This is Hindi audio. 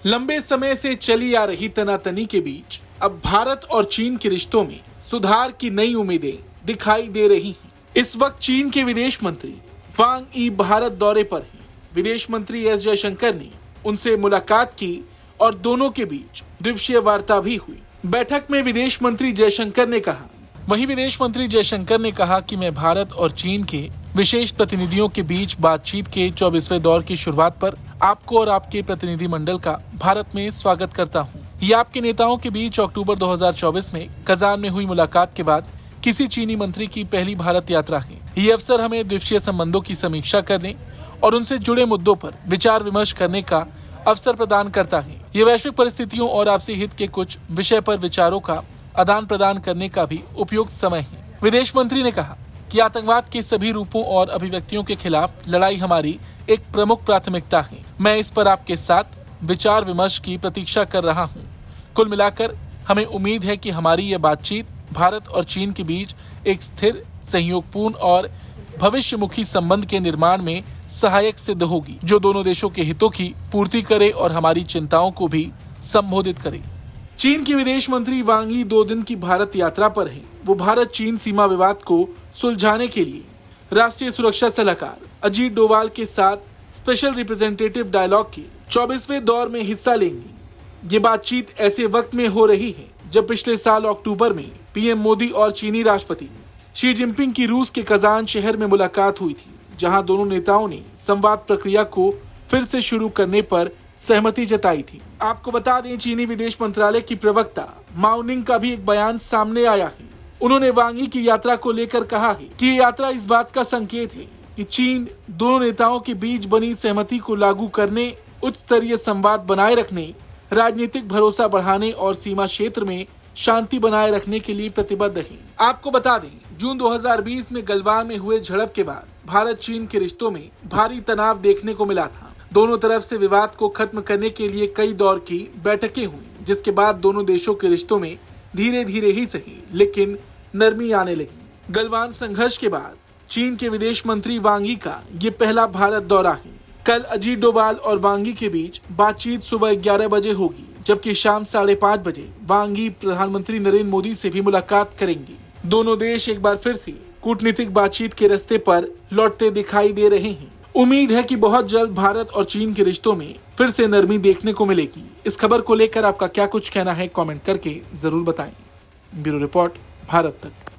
लंबे समय से चली आ रही तनातनी के बीच अब भारत और चीन के रिश्तों में सुधार की नई उम्मीदें दिखाई दे रही हैं। इस वक्त चीन के विदेश मंत्री वांग यी भारत दौरे पर हैं। विदेश मंत्री एस जयशंकर ने उनसे मुलाकात की और दोनों के बीच द्विपक्षीय वार्ता भी हुई। बैठक में विदेश मंत्री जयशंकर ने कहा कि मैं भारत और चीन के विशेष प्रतिनिधियों के बीच बातचीत के 24वें दौर की शुरुआत पर आपको और आपके प्रतिनिधिमंडल का भारत में स्वागत करता हूं। ये आपके नेताओं के बीच अक्टूबर 2024 में कजान में हुई मुलाकात के बाद किसी चीनी मंत्री की पहली भारत यात्रा है। ये अवसर हमें द्विपक्षीय संबंधों की समीक्षा करने और उनसे जुड़े मुद्दों पर विचार विमर्श करने का अवसर प्रदान करता है। ये वैश्विक परिस्थितियों और आपसी हित के कुछ विषय पर विचारों का आदान प्रदान करने का भी उपयुक्त समय है। विदेश मंत्री ने कहा कि आतंकवाद के सभी रूपों और अभिव्यक्तियों के खिलाफ लड़ाई हमारी एक प्रमुख प्राथमिकता है। मैं इस पर आपके साथ विचार विमर्श की प्रतीक्षा कर रहा हूं। कुल मिलाकर हमें उम्मीद है कि हमारी यह बातचीत भारत और चीन के बीच एक स्थिर, सहयोगपूर्ण और भविष्यमुखी संबंध के निर्माण में सहायक सिद्ध होगी, जो दोनों देशों के हितों की पूर्ति करे और हमारी चिंताओं को भी संबोधित करे। चीन के विदेश मंत्री वांग यी 2 दिन की भारत यात्रा पर हैं। वो भारत चीन सीमा विवाद को सुलझाने के लिए राष्ट्रीय सुरक्षा सलाहकार अजीत डोवाल के साथ स्पेशल रिप्रेजेंटेटिव डायलॉग के 24वें दौर में हिस्सा लेंगे। ये बातचीत ऐसे वक्त में हो रही है जब पिछले साल अक्टूबर में पीएम मोदी और चीनी राष्ट्रपति शी जिनपिंग की रूस के कजान शहर में मुलाकात हुई थी, जहां दोनों नेताओं ने संवाद प्रक्रिया को फिर से शुरू करने पर सहमति जताई थी। आपको बता दें, चीनी विदेश मंत्रालय की प्रवक्ता माओ निंग का भी एक बयान सामने आया है। उन्होंने वांग यी की यात्रा को लेकर कहा है कि ये यात्रा इस बात का संकेत है कि चीन दोनों नेताओं के बीच बनी सहमति को लागू करने, उच्च स्तरीय संवाद बनाए रखने, राजनीतिक भरोसा बढ़ाने और सीमा क्षेत्र में शांति बनाए रखने के लिए प्रतिबद्ध है। आपको बता दें, जून 2020 में गलवान में हुए झड़प के बाद भारत चीन के रिश्तों में भारी तनाव देखने को मिला था। दोनों तरफ से विवाद को खत्म करने के लिए कई दौर की बैठकें हुई, जिसके बाद दोनों देशों के रिश्तों में धीरे धीरे ही सही लेकिन नरमी आने लगी। गलवान संघर्ष के बाद चीन के विदेश मंत्री वांग यी का ये पहला भारत दौरा है। कल अजीत डोभाल और वांग यी के बीच बातचीत सुबह 11 बजे होगी, जबकि शाम 5:30 बजे वांग यी प्रधानमंत्री नरेंद्र मोदी से भी मुलाकात करेंगे। दोनों देश एक बार फिर से कूटनीतिक बातचीत के रास्ते पर लौटते दिखाई दे रहे हैं। उम्मीद है कि बहुत जल्द भारत और चीन के रिश्तों में फिर से नरमी देखने को मिलेगी। इस खबर को लेकर आपका क्या कुछ कहना है, कमेंट करके जरूर बताएं। ब्यूरो रिपोर्ट, भारत तक।